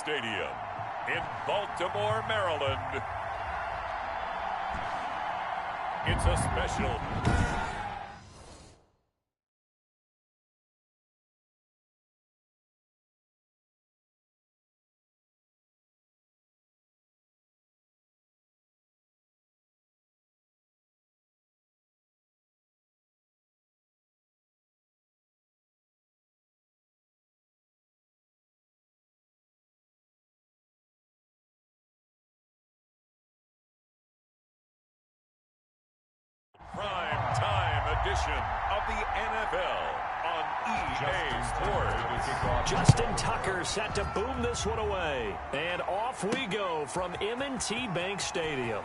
Stadium in Baltimore, Maryland. It's a special prime time edition of the NFL on EA Sports. Justin Tucker set to boom this one away. And off we go from M&T Bank Stadium.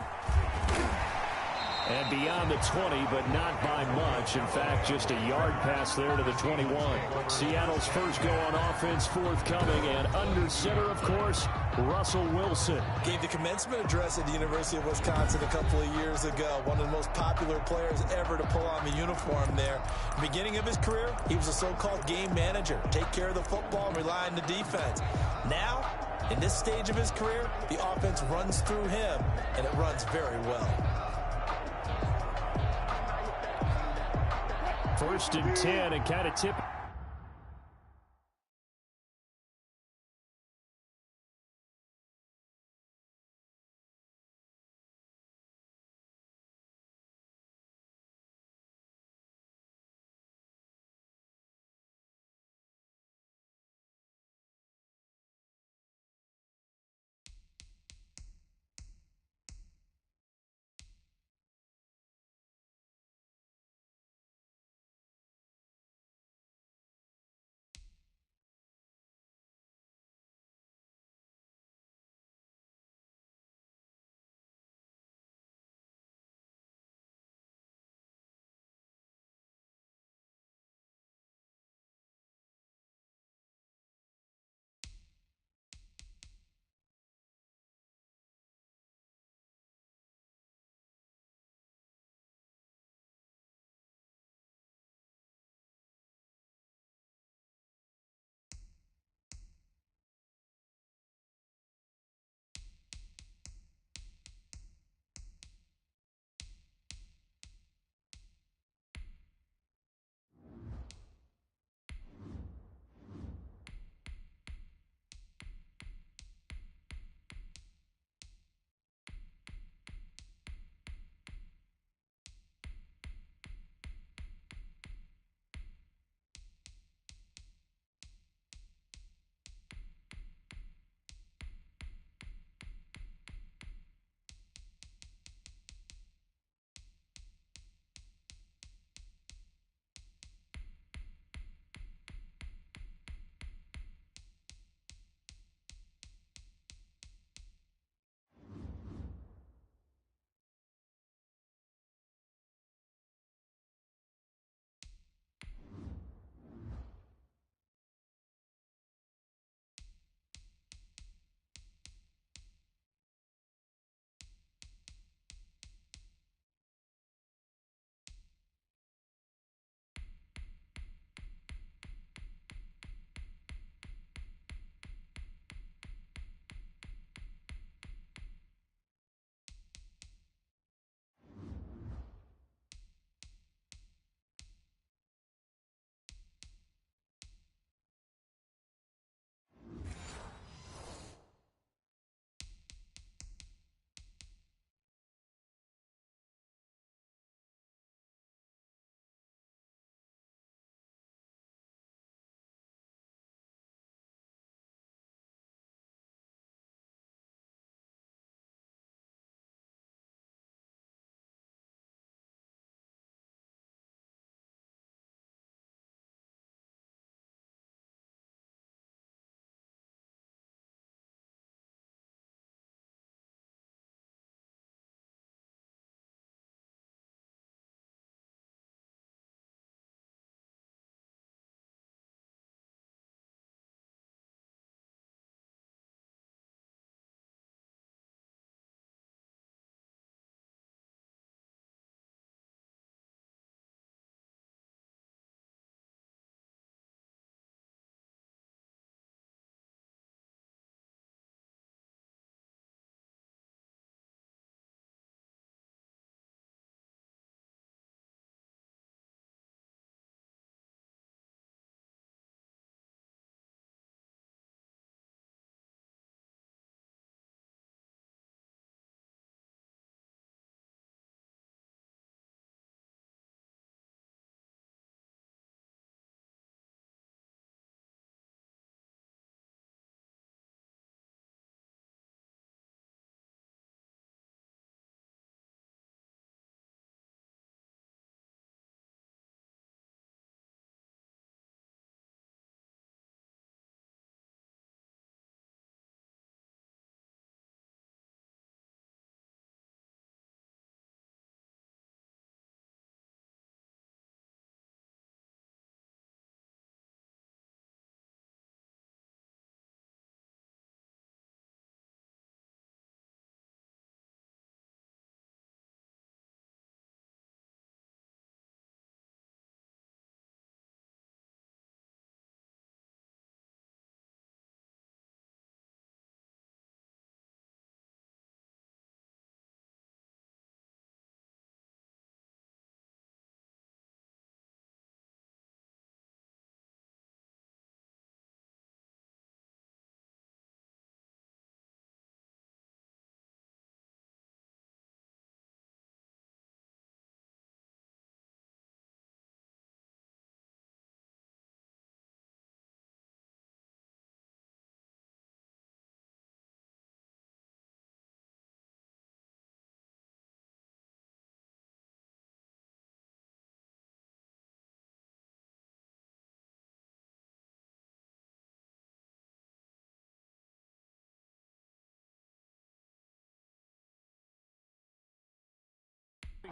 And beyond the 20, but not by much. In fact, just a yard pass there to the 21. Seattle's first go on offense forthcoming. And under center, of course, Russell Wilson. Gave the commencement address at the University of Wisconsin a couple of years ago. One of the most popular players ever to pull on the uniform there. Beginning of his career, he was a so-called game manager. Take care of the football and rely on the defense. Now, in this stage of his career, the offense runs through him, and it runs very well. First and 10 and kind of tip.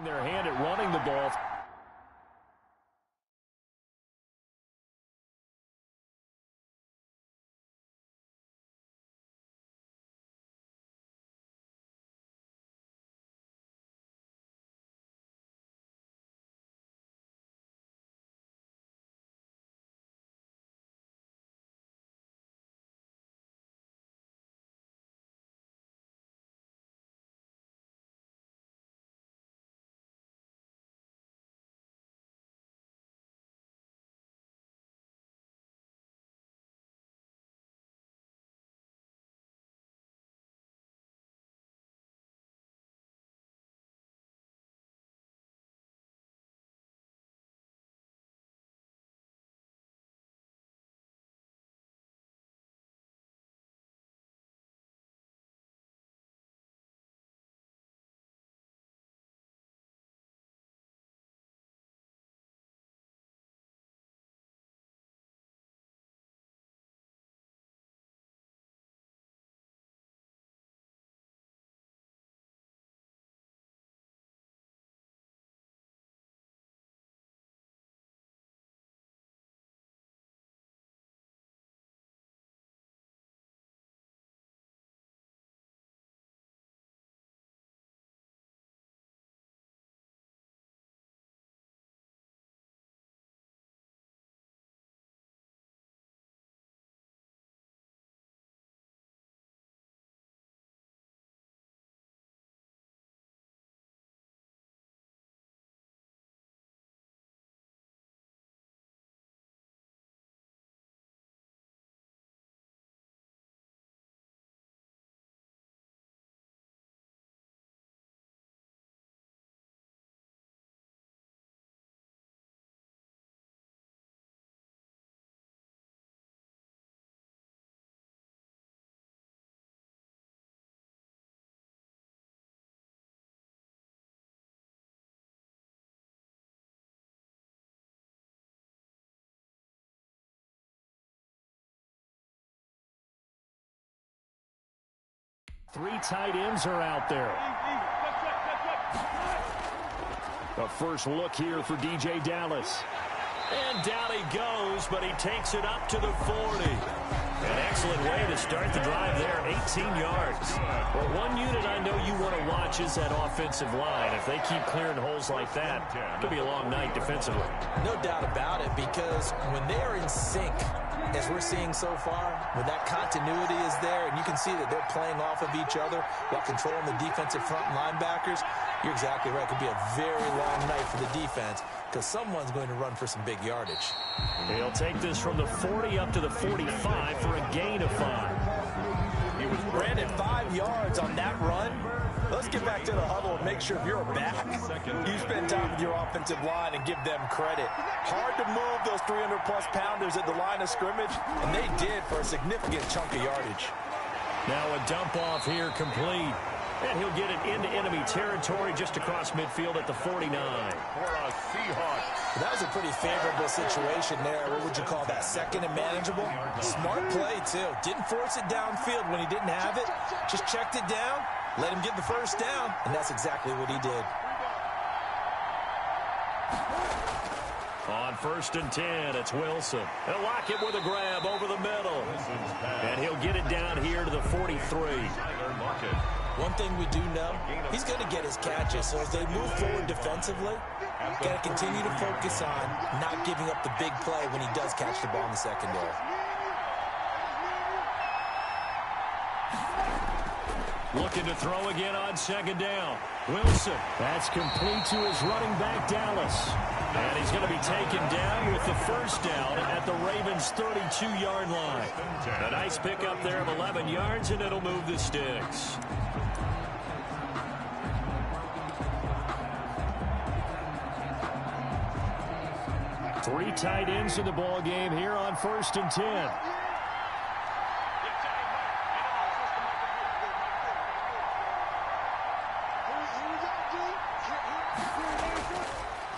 Their hand at running the ball. Three tight ends are out there. A first look here for DJ Dallas. And down he goes, but he takes it up to the 40. An excellent way to start the drive there, 18 yards. Well, one unit I know you want to watch is that offensive line. If they keep clearing holes like that, it could be a long night defensively. No doubt about it, because when they're in sync, as we're seeing so far, when that continuity is there, and you can see that they're playing off of each other while controlling the defensive front linebackers, you're exactly right. It could be a very long night for the defense because someone's going to run for some big yardage. He'll take this from the 40 up to the 45 for a gain of 5. He was branded 5 yards on that run. Let's get back to the huddle and make sure if you're a back, you spend time with your offensive line and give them credit. Hard to move those 300-plus pounders at the line of scrimmage, and they did for a significant chunk of yardage. Now a dump off here complete. And he'll get it into enemy territory just across midfield at the 49. For a Seahawks. That was a pretty favorable situation there. What would you call that? Second and manageable? Smart play, too. Didn't force it downfield when he didn't have it. Just checked it down, let him get the first down, and that's exactly what he did. On 1st and 10, it's Wilson. He'll lock it with a grab over the middle. And he'll get it down here to the 43. One thing we do know, he's going to get his catches. So as they move forward defensively, got to continue to focus on not giving up the big play when he does catch the ball in the secondary. Looking to throw again on 2nd down. Wilson. That's complete to his running back, Dallas. And he's going to be taken down with the first down at the Ravens' 32-yard line. A nice pickup there of 11 yards, and it'll move the sticks. Three tight ends in the ball game here on 1st and 10.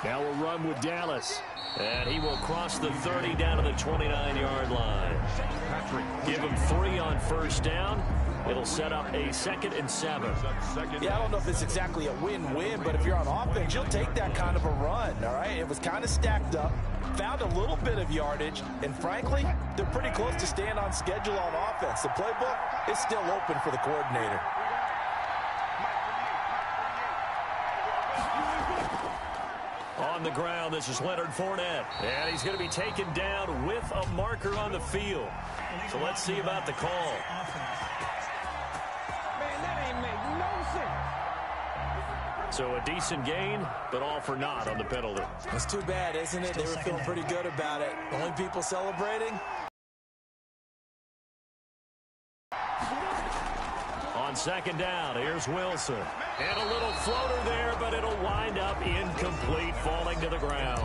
Now we'll run with Dallas. And he will cross the 30 down to the 29-yard line. Give him 3 on 1st down. It'll set up a 2nd and 7. Yeah, I don't know if it's exactly a win-win, but if you're on offense, you'll take that kind of a run, all right? It was kind of stacked up, found a little bit of yardage, and frankly, they're pretty close to staying on schedule on offense. The playbook is still open for the coordinator. On the ground, this is Leonard Fournette. And he's going to be taken down with a marker on the field. So let's see about the call. Man, that ain't make no sense. So a decent gain, but all for naught on the penalty. That's too bad, isn't it? They were feeling pretty good about it. The only people celebrating? On 2nd down, here's Wilson. And a little floater there, but it'll wind up incomplete, falling to the ground.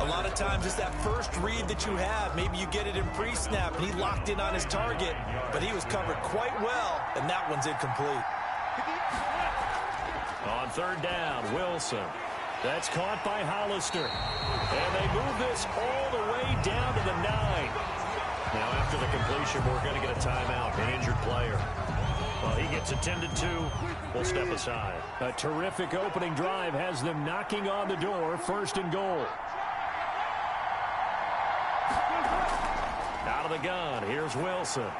A lot of times it's that first read that you have. Maybe you get it in pre-snap, and he locked in on his target, but he was covered quite well, and that one's incomplete. On 3rd down, Wilson. That's caught by Hollister. And they move this all the way down to the 9. Now, after the completion, we're going to get a timeout, an injured player. Well, he gets attended to. We'll step aside. A terrific opening drive has them knocking on the door. 1st and goal. Out of the gun. Here's Wilson.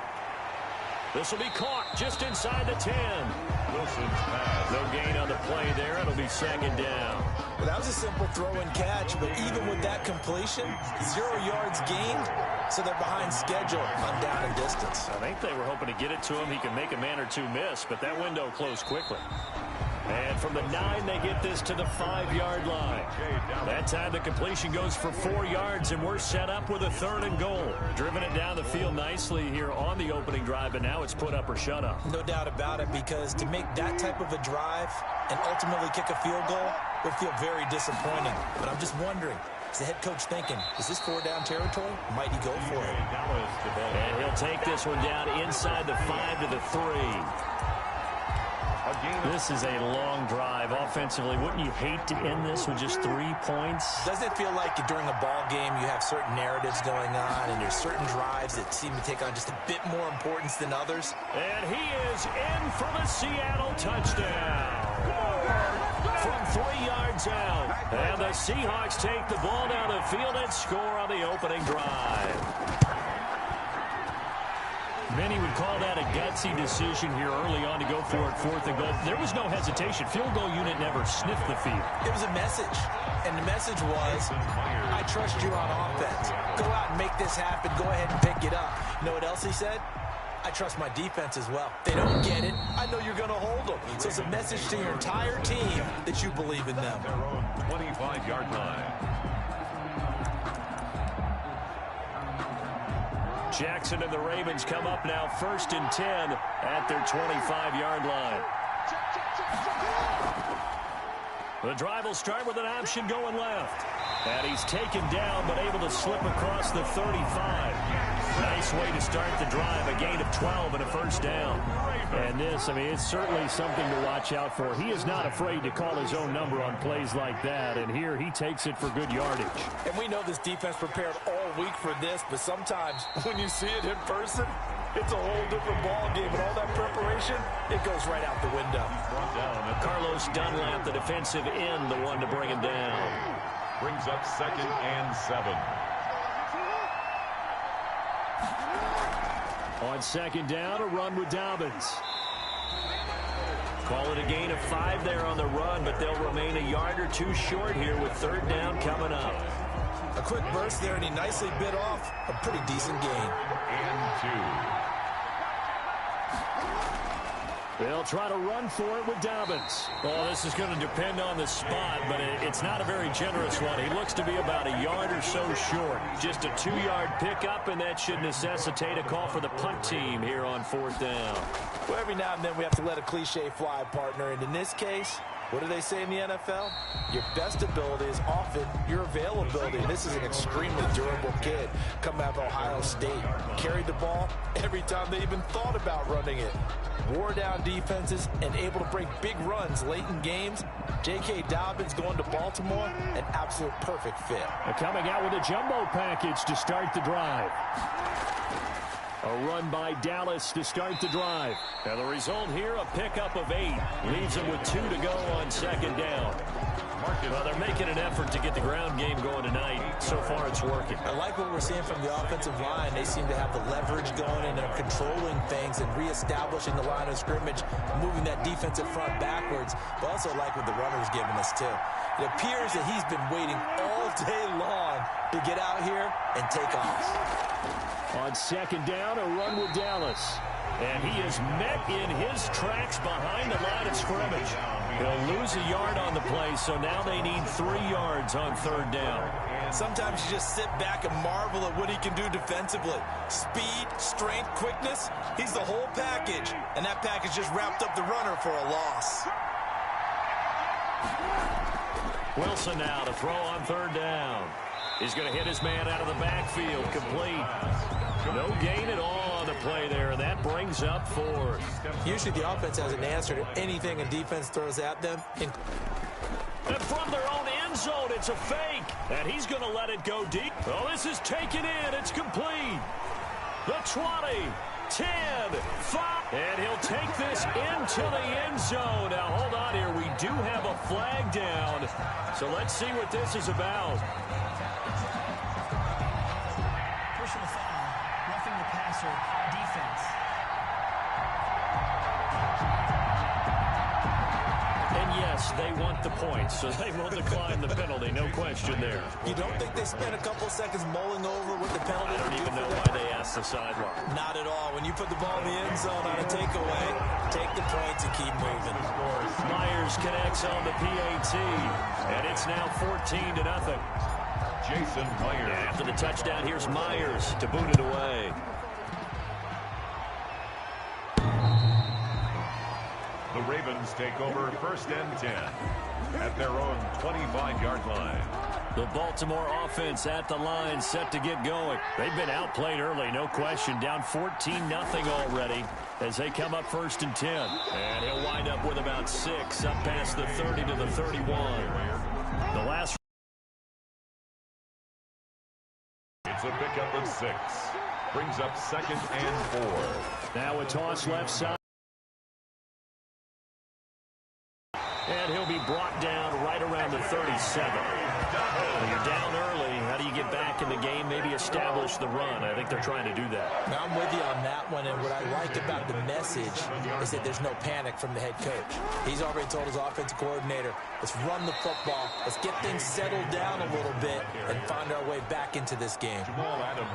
This will be caught just inside the 10. Wilson's pass. No gain on the play there. It'll be 2nd down. Well, that was a simple throw and catch, but even with that completion, 0 yards gained, so they're behind schedule on down and distance. I think they were hoping to get it to him. He can make a man or two miss, but that window closed quickly. And from the 9, they get this to the 5-yard line. That time the completion goes for 4 yards, and we're set up with a 3rd and goal. Driven it down the field nicely here on the opening drive, and now it's put up or shut up. No doubt about it, because to make that type of a drive and ultimately kick a field goal would feel very disappointing. But I'm just wondering, is the head coach thinking, is this 4-down territory? Might he go for it? And he'll take this one down inside the 5 to the 3. This is a long drive offensively. Wouldn't you hate to end this with just 3 points? Doesn't it feel like during a ball game you have certain narratives going on and there's certain drives that seem to take on just a bit more importance than others? And he is in for the Seattle touchdown. From 3 yards out. And the Seahawks take the ball down the field and score on the opening drive. Many would call that a gutsy decision here early on to go for it 4th and goal. There was no hesitation. Field goal unit never sniffed the field. It was a message, and the message was, I trust you on offense. Go out and make this happen. Go ahead and pick it up. You know what else he said? I trust my defense as well. They don't get it. I know you're going to hold them. So it's a message to your entire team that you believe in them. Their own 25-yard line. Jackson and the Ravens come up now 1st and 10 at their 25-yard line. The drive will start with an option going left. And he's taken down but able to slip across the 35. Nice way to start the drive. A gain of 12 and a 1st down. And this, I mean, it's certainly something to watch out for. He is not afraid to call his own number on plays like that. And here he takes it for good yardage. And we know this defense prepared all week for this, but sometimes when you see it in person, it's a whole different ball game. And all that preparation, it goes right out the window. Carlos Dunlap, the defensive end, the one to bring him down. Brings up 2nd and 7. On 2nd down, a run with Dobbins. Call it a gain of 5 there on the run, but they'll remain a yard or 2 short here with 3rd down coming up. A quick burst there, and he nicely bit off a pretty decent gain. And 2. They'll try to run for it with Dobbins. Well, this is going to depend on the spot, but it's not a very generous one. He looks to be about a yard or so short. Just a 2-yard pickup, and that should necessitate a call for the punt team here on 4th down. Well, every now and then we have to let a cliche fly, partner. And in this case, what do they say in the NFL? Your best ability is often your availability. And this is an extremely durable kid coming out of Ohio State. Carried the ball every time they even thought about running it. Wore down defenses and able to break big runs late in games. J.K. Dobbins going to Baltimore, an absolute perfect fit. Coming out with a jumbo package to start the drive. A run by Dallas to start the drive. And the result here, a pickup of 8. Leaves them with 2 to go on second down. Well, they're making an effort to get the ground game going tonight. So far, it's working. I like what we're seeing from the offensive line. They seem to have the leverage going, and they're controlling things and reestablishing the line of scrimmage, moving that defensive front backwards. But also like what the runner's giving us, too. It appears that he's been waiting all day long to get out here and take off. On second down, a run with Dallas. And he is met in his tracks behind the line of scrimmage. He'll lose a yard on the play, so now they need 3 yards on third down. Sometimes you just sit back and marvel at what he can do defensively. Speed, strength, quickness, he's the whole package. And that package just wrapped up the runner for a loss. Wilson now to throw on third down. He's going to hit his man out of the backfield, complete. No gain at all on the play there, and that brings up 4. Usually the offense has an answer to anything a defense throws at them. And from their own end zone, it's a fake. And he's going to let it go deep. Well, this is taken in. It's complete. The 20, 10, 5. And he'll take this into the end zone. Now, hold on here. We do have a flag down. So let's see what this is about. Personal foul, roughing the passer, defense. And yes, they want the points, so they will decline the penalty. No question there. You don't think they spent a couple seconds mulling over what the penalty? I don't even know why they asked the sideline. Not at all. When you put the ball in the end zone on a takeaway, take the points and keep moving. Myers connects on the PAT, and it's now 14-0. Jason Myers. After the touchdown, here's Myers to boot it away. The Ravens take over 1st and 10 at their own 25-yard line. The Baltimore offense at the line, set to get going. They've been outplayed early, no question. Down 14-0 already as they come up 1st and 10. And he'll wind up with about 6 up past the 30 to the 31. The last. It's a pickup of 6. Brings up 2nd and 4. Now a toss left side. And he'll be brought down right around the 37. When you're down early, how do you get back in the game, maybe establish the run? I think they're trying to do that. Now, I'm with you on that one, and what I like about the message is that there's no panic from the head coach. He's already told his offensive coordinator, let's run the football, let's get things settled down a little bit, and find our way back into this game.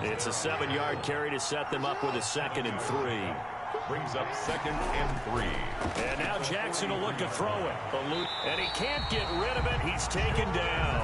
It's a 7-yard carry to set them up with a 2nd and 3. Brings up 2nd and 3. And now Jackson will look to throw it. And he can't get rid of it. He's taken down.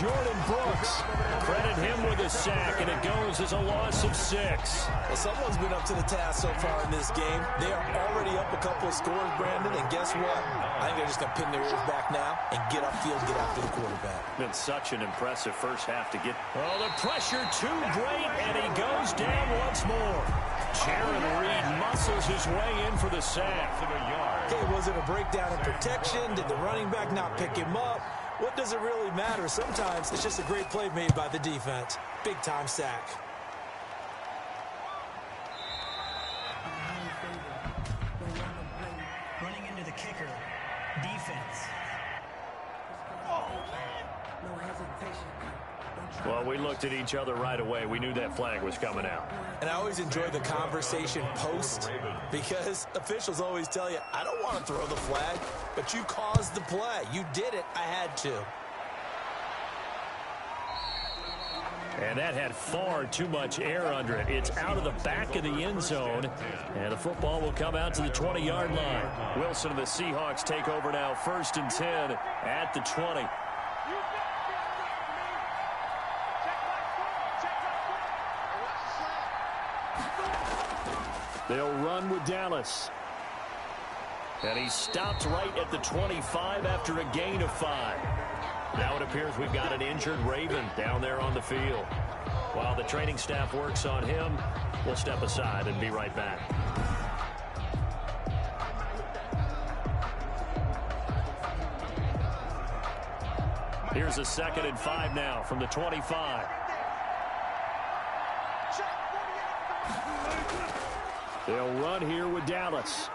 Jordan Brooks, credit him with a sack, and it goes as a loss of 6. Well, someone's been up to the task so far in this game. They are already up a couple of scores, Brandon, and guess what? I think they're just going to pin their ears back now and get upfield, get after the quarterback. Been such an impressive first half to get. Oh, the pressure too great, and he goes down once more. Jaron Reed muscles his way in for the sack. Okay, was it a breakdown in protection? Did the running back not pick him up? What does it really matter? Sometimes it's just a great play made by the defense. Big-time sack. Running into the kicker, defense. No hesitation. Well, we looked at each other right away. We knew that flag was coming out. And I always enjoy the conversation post because officials always tell you, I don't want to throw the flag, but you caused the play. You did it. I had to. And that had far too much air under it. It's out of the back of the end zone, and the football will come out to the 20-yard line. Wilson and the Seahawks take over now, 1st and 10 at the 20. They'll run with Dallas. And he stopped right at the 25 after a gain of 5. Now it appears we've got an injured Raven down there on the field. While the training staff works on him, we'll step aside and be right back. Here's a 2nd and 5 now from the 25. They'll run here with Dallas.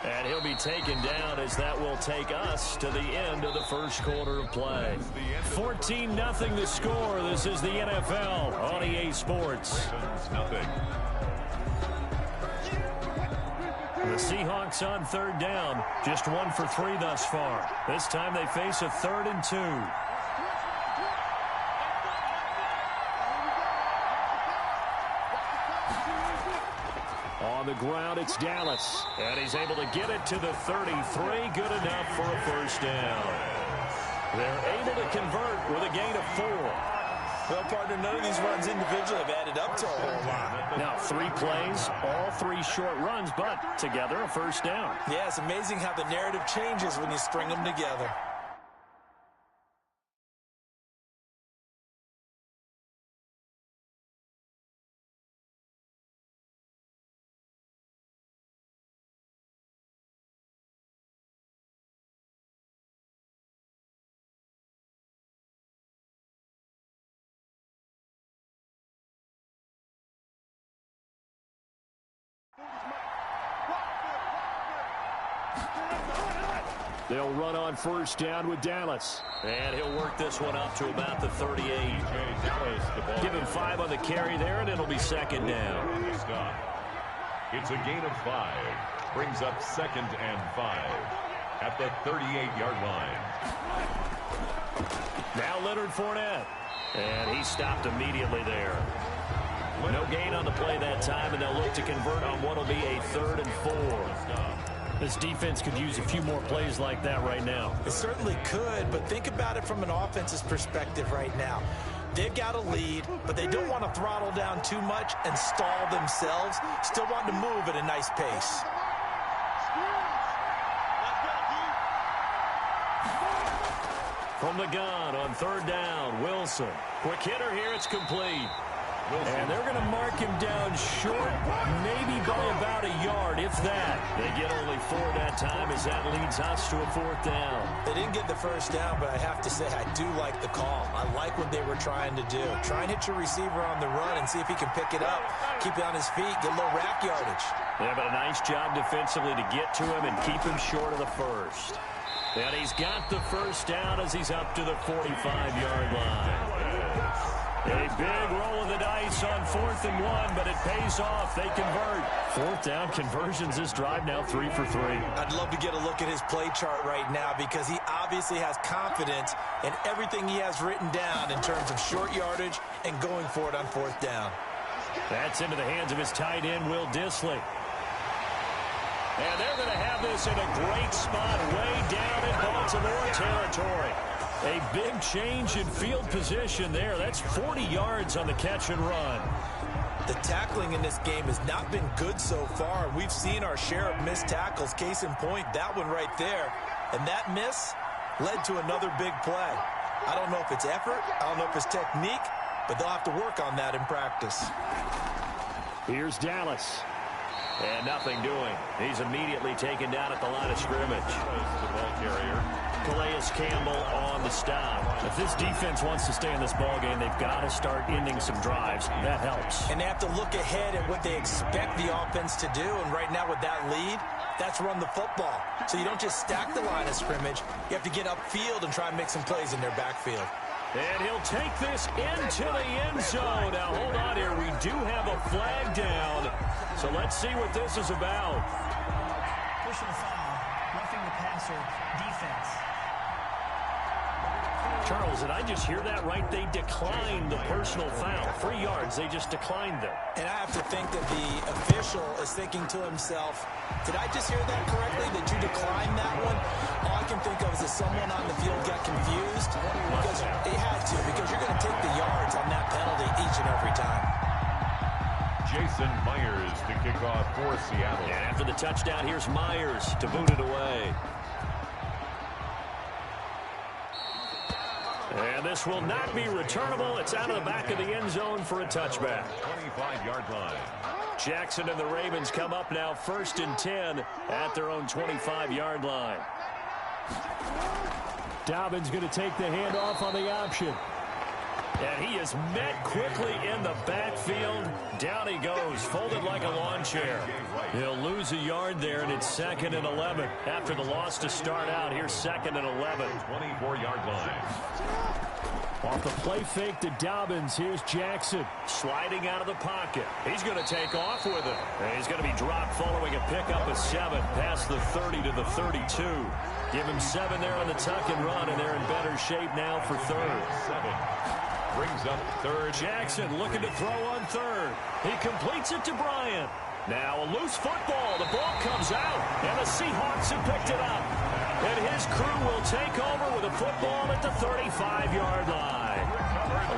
And he'll be taken down as that will take us to the end of the first quarter of play. 14-0 the score. This is the NFL on EA Sports. The Seahawks on third down. Just 1 for 3 thus far. This time they face a 3rd and 2. On the ground, it's Dallas. And he's able to get it to the 33. Good enough for a first down. They're able to convert with a gain of 4. Well, partner, none of these runs individually have added up to a whole lot. Now, 3 plays, all 3 short runs, but together a first down. Yeah, it's amazing how the narrative changes when you string them together. They'll run on first down with Dallas. And he'll work this one up to about the 38. Give him 5 on the carry there, and it'll be second down. It's a gain of 5. Brings up 2nd and 5 at the 38-yard line. Now Leonard Fournette. And he stopped immediately there. No gain on the play that time, and they'll look to convert on what will be a 3rd and 4. This defense could use a few more plays like that right now. It certainly could, but think about it from an offense's perspective right now. They've got a lead, but they don't want to throttle down too much and stall themselves. Still want to move at a nice pace. From the gun on 3rd down, Wilson. Quick hitter here, it's complete. And they're going to mark him down short, maybe by about a yard, if that. They get only 4 that time as that leads us to a 4th down. They didn't get the first down, but I have to say I do like the call. I like what they were trying to do. Try and hit your receiver on the run and see if he can pick it up. Keep it on his feet, get a little rack yardage. Yeah, but a nice job defensively to get to him and keep him short of the first. And he's got the first down as he's up to the 45-yard line. A big roll of the dice on 4th and 1, but it pays off. They convert. 4th down conversions this drive now 3 for 3. I'd love to get a look at his play chart right now because he obviously has confidence in everything he has written down in terms of short yardage and going for it on 4th down. That's into the hands of his tight end, Will Dissly. And they're going to have this in a great spot way down in Baltimore territory. A big change in field position there. That's 40 yards on the catch and run. The tackling in this game has not been good so far. We've seen our share of missed tackles. Case in point, that one right there. And that miss led to another big play. I don't know if it's effort. I don't know if it's technique. But they'll have to work on that in practice. Here's Dallas. And nothing doing. He's immediately taken down at the line of scrimmage. The ball carrier. Calais Campbell on the stop. If this defense wants to stay in this ballgame, they've got to start ending some drives. That helps. And they have to look ahead at what they expect the offense to do. And right now with that lead, that's run the football. So you don't just stack the line of scrimmage. You have to get upfield and try and make some plays in their backfield. And he'll take this into the end zone. Now, hold on here. We do have a flag down. So let's see what this is about. Personal foul, roughing the passer, defense. Charles, did I just hear that right? They declined the personal foul. 3 yards, they just declined them. And I have to think that the official is thinking to himself, did I just hear that correctly, that you declined that one? All I can think of is that someone on the field got confused. Because he had to, because you're going to take the yards on that penalty each and every time. Jason Myers to kick off for Seattle. And after the touchdown, here's Myers to boot it away. And this will not be returnable. It's out of the back of the end zone for a touchback. 25-yard line. Jackson and the Ravens come up now 1st and 10 at their own 25-yard line. Dobbins going to take the handoff on the option. And he is met quickly in the backfield. Down he goes, folded like a lawn chair. He'll lose a yard there, and it's 2nd and 11. After the loss to start out, here's 2nd and 11. 24-yard line. Off the play fake to Dobbins, here's Jackson. Sliding out of the pocket. He's going to take off with it. And he's going to be dropped following a pickup of 7 past the 30 to the 32. Give him 7 there on the tuck and run, and they're in better shape now for 3rd. 7. Brings up 3rd. Jackson looking to throw on 3rd. He completes it to Bryant. Now a loose football. The ball comes out, and the Seahawks have picked it up. And his crew will take over with a football at the 35-yard line.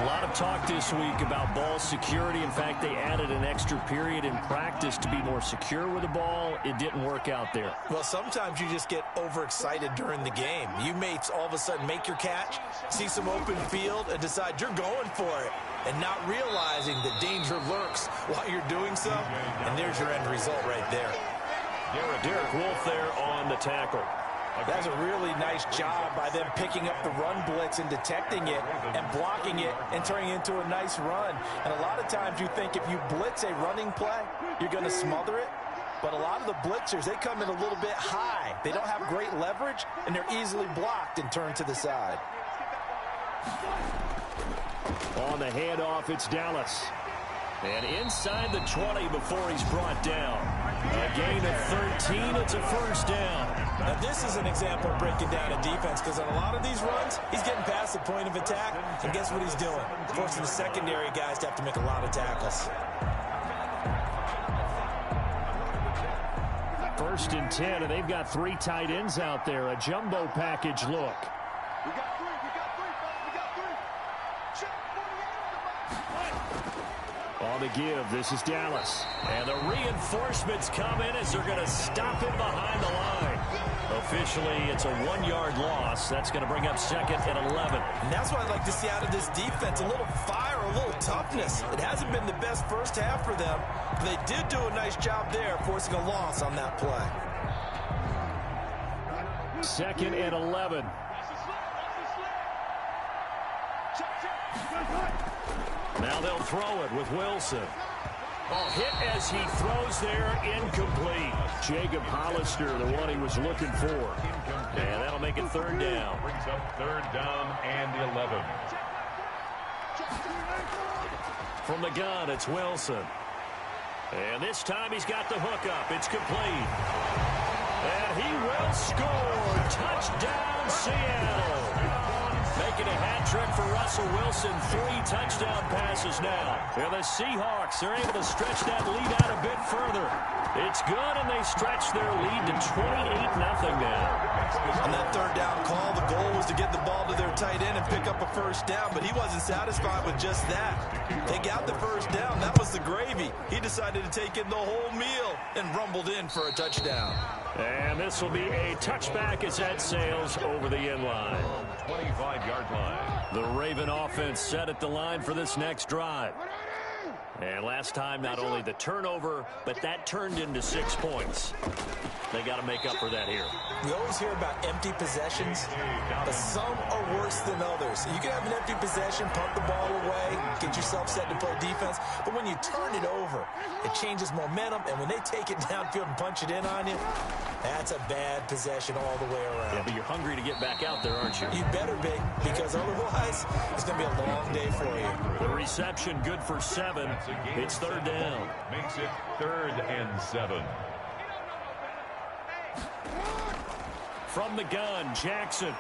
A lot of talk this week about ball security. In fact, they added an extra period in practice to be more secure with the ball. It didn't work out there. Well, sometimes you just get overexcited during the game. You may all of a sudden make your catch, see some open field, and decide you're going for it, and not realizing the danger lurks while you're doing so. And there's your end result right there. Derek Wolfe there on the tackle. That's a really nice job by them picking up the run blitz and detecting it and blocking it and turning it into a nice run. And a lot of times you think if you blitz a running play, you're going to smother it. But a lot of the blitzers, they come in a little bit high. They don't have great leverage, and they're easily blocked and turned to the side. On the handoff, it's Dallas. And inside the 20 before he's brought down. A gain of 13, it's a 1st down. Now this is an example of breaking down a defense, because on a lot of these runs, he's getting past the point of attack, and guess what he's doing? Forcing the secondary guys to have to make a lot of tackles. 1st and 10, and they've got 3 tight ends out there. A jumbo package look. We got 3, we got 3, we got 3. Check 48. On the give, this is Dallas. And the reinforcements come in as they're going to stop him behind the line. Officially, it's a 1-yard loss. That's going to bring up 2nd and 11. And that's what I'd like to see out of this defense, a little fire, a little toughness. It hasn't been the best first half for them, but they did do a nice job there, forcing a loss on that play. 2nd and 11. Now they'll throw it with Wilson. Oh, hit as he throws there, incomplete. Jacob Hollister, the one he was looking for. And that'll make it 3rd down. Brings up 3rd down and 11. From the gun, it's Wilson. And this time he's got the hook up. It's complete. And he will score. Touchdown, Seattle. Making a hat trick for Russell Wilson. 3 touchdown passes now. And the Seahawks are able to stretch that lead out a bit further. It's good, and they stretch their lead to 28-0 now. On that 3rd down call, the goal was to get the ball to their tight end and pick up a 1st down, but he wasn't satisfied with just that. They got the 1st down. That was the gravy. He decided to take in the whole meal and rumbled in for a touchdown. And this will be a touchback as that sails over the end line. 25-yard line. The Raven offense set at the line for this next drive. And last time, not only the turnover, but that turned into 6 points. They got to make up for that here. We always hear about empty possessions, but some are worse than others. You can have an empty possession, punt the ball away, get yourself set to play defense, but when you turn it over, it changes momentum, and when they take it downfield and punch it in on you, that's a bad possession all the way around. Yeah, but you're hungry to get back out there, aren't you? You better be, because otherwise, it's going to be a long day for you. The reception good for 7. It's 3rd down. Makes it 3rd and 7. From the gun, Jackson.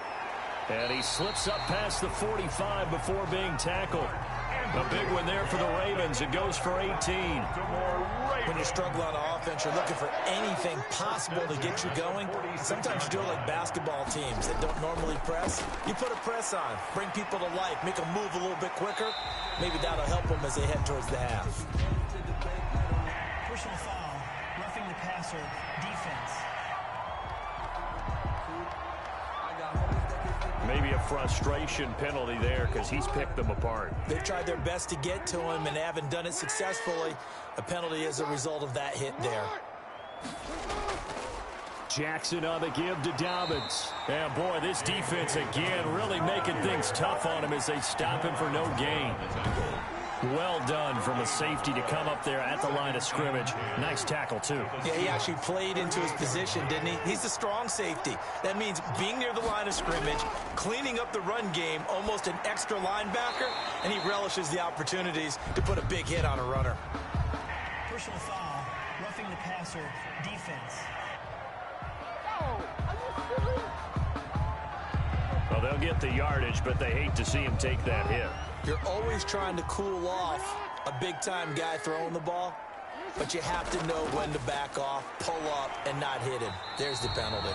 And he slips up past the 45 before being tackled. A big one there for the Ravens. It goes for 18. When you struggle on offense, you're looking for anything possible to get you going. Sometimes you do it like basketball teams that don't normally press. You put a press on, bring people to life, make them move a little bit quicker. Maybe that'll help them as they head towards the half. Personal foul, roughing the passer, defense. Maybe a frustration penalty there because he's picked them apart. They've tried their best to get to him and haven't done it successfully. A penalty is a result of that hit there. Jackson on the give to Dobbins. And boy, this defense again really making things tough on him as they stop him for no gain. Well done from a safety to come up there at the line of scrimmage. Nice tackle, too. Yeah, he actually played into his position, didn't he? He's the strong safety. That means being near the line of scrimmage, cleaning up the run game, almost an extra linebacker, and he relishes the opportunities to put a big hit on a runner. Personal foul, roughing the passer, defense. Well, they'll get the yardage, but they hate to see him take that hit. You're always trying to cool off a big-time guy throwing the ball, but you have to know when to back off, pull up, and not hit him. There's the penalty.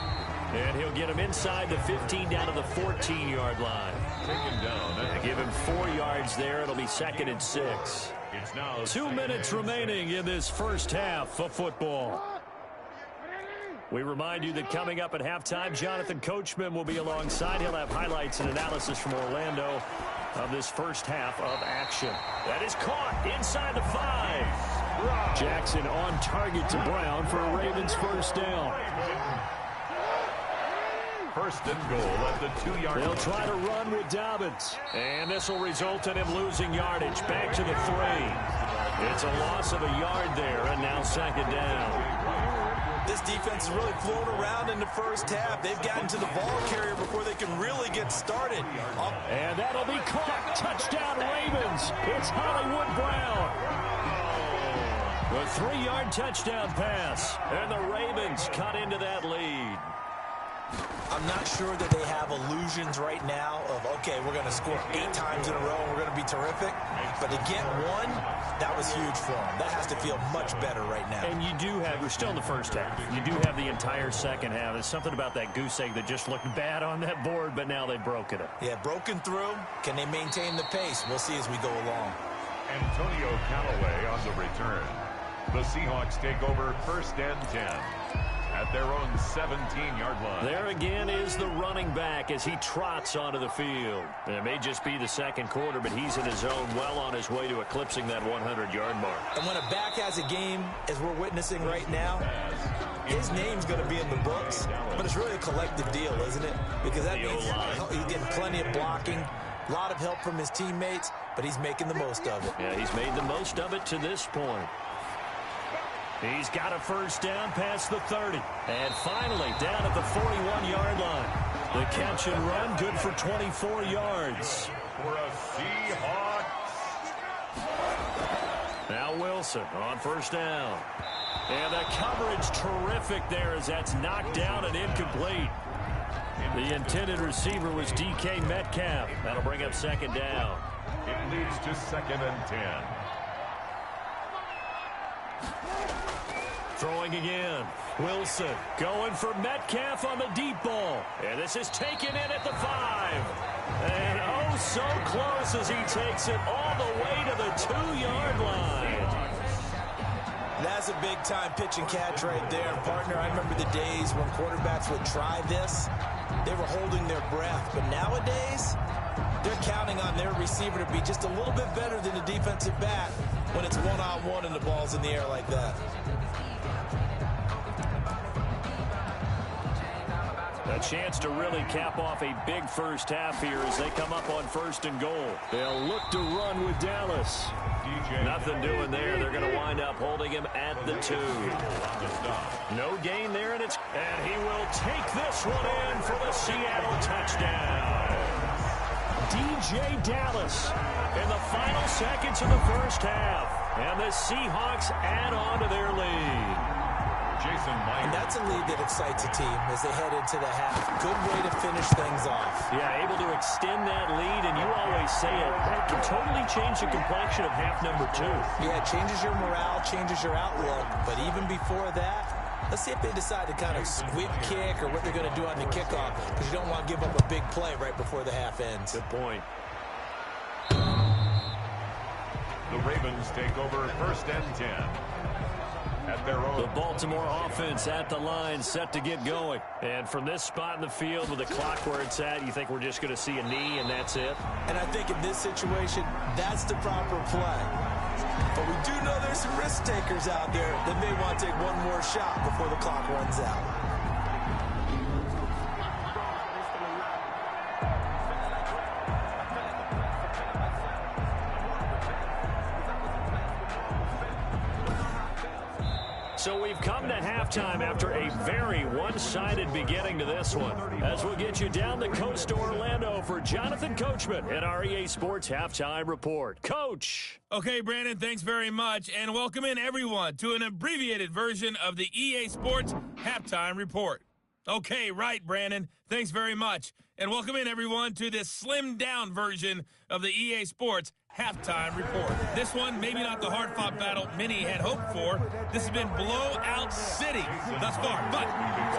And he'll get him inside the 15 down to the 14-yard line. Take him down. Give him 4 yards there. It'll be 2nd and 6. It's now 2 minutes remaining in this first half of football. We remind you that coming up at halftime, Jonathan Coachman will be alongside. He'll have highlights and analysis from Orlando of this first half of action. That is caught inside the 5. Jackson on target to Brown for a Ravens first down. First and goal at the 2-yard line. They'll try to run with Dobbins. And this will result in him losing yardage. Back to the 3. It's a loss of a yard there, and now 2nd down. This defense is really flown around in the first half. They've gotten to the ball carrier before they can really get started. And that'll be caught. Touchdown, Ravens. It's Hollywood Brown. The 3-yard touchdown pass. And the Ravens cut into that lead. I'm not sure that they have illusions right now of, okay, we're going to score 8 times in a row and we're going to be terrific. But to get one, that was huge for them. That has to feel much better right now. And you do have, we're still in the first half. You do have the entire second half. There's something about that goose egg that just looked bad on that board, but now they've broken it. Yeah, broken through. Can they maintain the pace? We'll see as we go along. Antonio Callaway on the return. The Seahawks take over 1st and 10. At their own 17-yard line. There again is the running back as he trots onto the field. And it may just be the second quarter, but he's in his zone, well on his way to eclipsing that 100-yard mark. And when a back has a game, as we're witnessing right now, his name's going to be in the books, but it's really a collective deal, isn't it? Because that means he's getting plenty of blocking, a lot of help from his teammates, but he's making the most of it. Yeah, he's made the most of it to this point. He's got a first down past the 30. And finally, down at the 41-yard line. The catch and run, good for 24 yards. For a Seahawks. Now Wilson on first down. And the coverage terrific there as that's knocked down and incomplete. The intended receiver was DK Metcalf. That'll bring up 2nd down. It leads to 2nd and 10. Throwing again. Wilson going for Metcalf on the deep ball. And this is taken in at the 5. And oh, so close as he takes it all the way to the 2-yard line. That's a big-time pitch and catch right there. Partner, I remember the days when quarterbacks would try this. They were holding their breath. But nowadays, they're counting on their receiver to be just a little bit better than the defensive back when it's one-on-one and the ball's in the air like that. A chance to really cap off a big first half here as they come up on 1st and goal. They'll look to run with Dallas. Nothing doing there. They're going to wind up holding him at the 2. No gain there, and he will take this one in for the Seattle touchdown. DJ Dallas in the final seconds of the first half. And the Seahawks add on to their lead. And that's a lead that excites a team as they head into the half. Good way to finish things off. Yeah, able to extend that lead, and you always say it, that can totally change the complexion of half number 2. Yeah, it changes your morale, changes your outlook. But even before that, let's see if they decide to kind of squib kick or what they're going to do on the kickoff, because you don't want to give up a big play right before the half ends. Good point. The Ravens take over 1st and 10. At their own. The Baltimore offense at the line, set to get going. And from this spot in the field with the clock where it's at, you think we're just going to see a knee and that's it? And I think in this situation, that's the proper play. But we do know there's some risk takers out there that may want to take one more shot before the clock runs out. So we've come to halftime after a very one-sided beginning to this one. As we'll get you down the coast to Orlando for Jonathan Coachman at our EA Sports Halftime Report. Coach. Okay, Brandon, thanks very much. And welcome in, everyone, to an abbreviated version of the EA Sports Halftime Report. Okay, right, Brandon. Thanks very much. And welcome in, everyone, to this slimmed-down version of the EA Sports Halftime Report. This one, maybe not the hard-fought battle many had hoped for. This has been blowout city thus far, but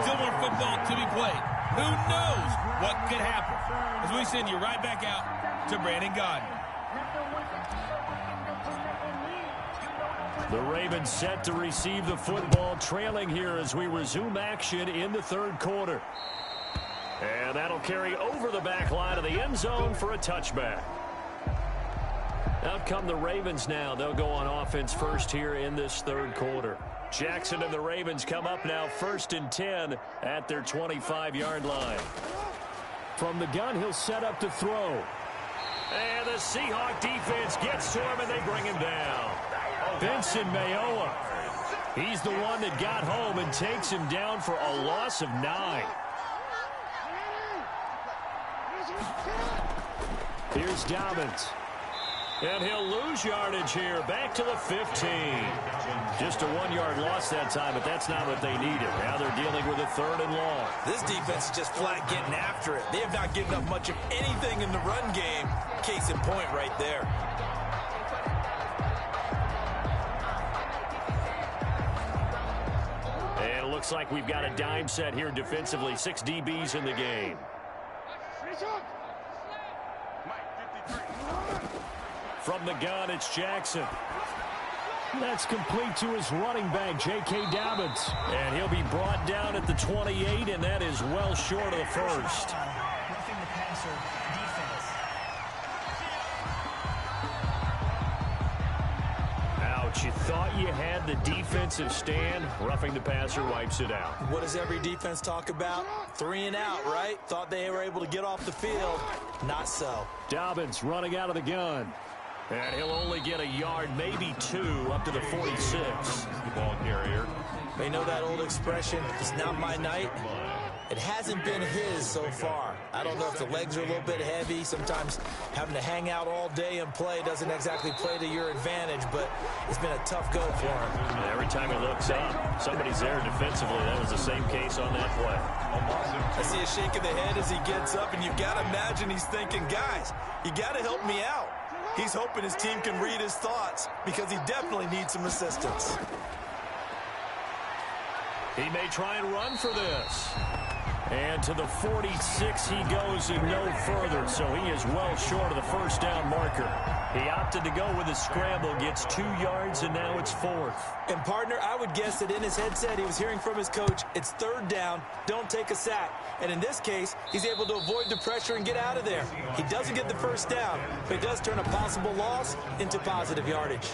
still more football to be played. Who knows what could happen? As we send you right back out to Brandon Godden. The Ravens set to receive the football, trailing here as we resume action in the third quarter. And that'll carry over the back line of the end zone for a touchback. Out come the Ravens now. They'll go on offense first here in this third quarter. Jackson and the Ravens come up now 1st and 10 at their 25-yard line. From the gun, he'll set up to throw. And the Seahawk defense gets to him, and they bring him down. Vincent Mayowa. He's the one that got home and takes him down for a loss of 9. Here's Dobbins. And he'll lose yardage here, back to the 15. Just a 1-yard loss that time, but that's not what they needed. Now they're dealing with a 3rd and long. This defense is just flat getting after it. They have not given up much of anything in the run game. Case in point right there. And it looks like we've got a dime set here defensively. 6 DBs in the game. From the gun, it's Jackson. That's complete to his running back, J.K. Dobbins. And he'll be brought down at the 28, and that is well short of the first. Roughing the passer defense. Ouch, you thought you had the defensive stand. Roughing the passer wipes it out. What does every defense talk about? 3 and out, right? Thought they were able to get off the field. Not so. Dobbins running out of the gun. And he'll only get a yard, maybe 2, up to the 46. The ball carrier. They know that old expression, it's not my night. It hasn't been his so far. I don't know if the legs are a little bit heavy. Sometimes having to hang out all day and play doesn't exactly play to your advantage, but it's been a tough go for him. Every time he looks up, somebody's there defensively. That was the same case on that play. I see a shake of the head as he gets up, and you've got to imagine he's thinking, guys, you got to help me out. He's hoping his team can read his thoughts because he definitely needs some assistance. He may try and run for this. And to the 46 he goes and no further, so he is well short of the first down marker. He opted to go with a scramble, gets 2 yards, and now it's 4th. And, partner, I would guess that in his headset he was hearing from his coach, it's 3rd down, don't take a sack. And in this case, he's able to avoid the pressure and get out of there. He doesn't get the first down, but he does turn a possible loss into positive yardage.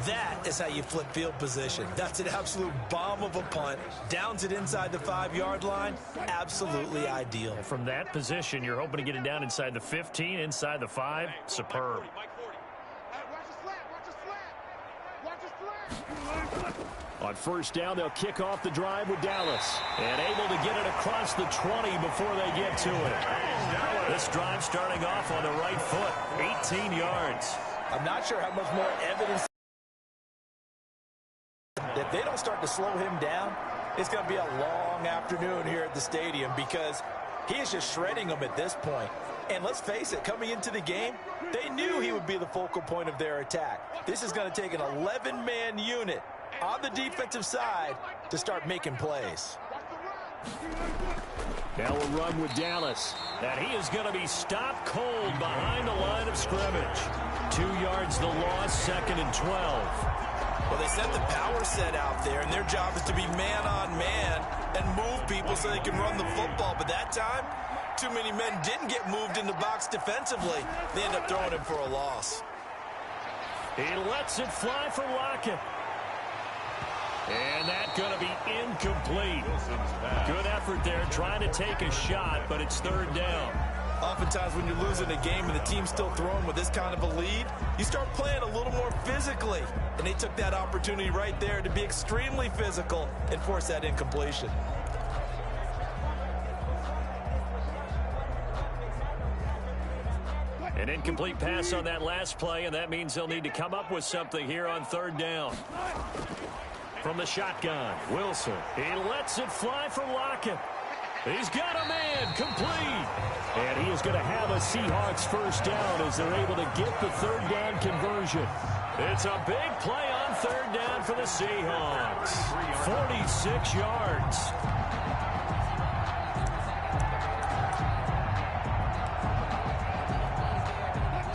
That is how you flip field position. That's an absolute bomb of a punt. Downs it inside the 5-yard line. Absolutely ideal. From that position, you're hoping to get it down inside the 15, inside the 5. Superb. On first down, they'll kick off the drive with Dallas. And able to get it across the 20 before they get to it. This drive starting off on the right foot. 18 yards. I'm not sure how much more evidence. If they don't start to slow him down, it's going to be a long afternoon here at the stadium because he is just shredding them at this point. And let's face it, coming into the game, they knew he would be the focal point of their attack. This is going to take an 11-man unit on the defensive side to start making plays. Now we'll run with Dallas. And he is going to be stopped cold behind the line of scrimmage. 2 yards the loss, 2nd and 12. Well, they set the power set out there, and their job is to be man-on-man and move people so they can run the football. But that time, too many men didn't get moved in the box defensively. They end up throwing him for a loss. He lets it fly for Lockett. And that's going to be incomplete. Good effort there trying to take a shot, but it's 3rd down. Oftentimes when you're losing a game and the team's still throwing with this kind of a lead, you start playing a little more physically. And they took that opportunity right there to be extremely physical and force that incompletion. An incomplete pass on that last play, and that means they'll need to come up with something here on third down. From the shotgun, Wilson. He lets it fly for Lockett. He's got a man, complete. And he is going to have a Seahawks first down as they're able to get the third down conversion. It's a big play on third down for the Seahawks. 46 yards.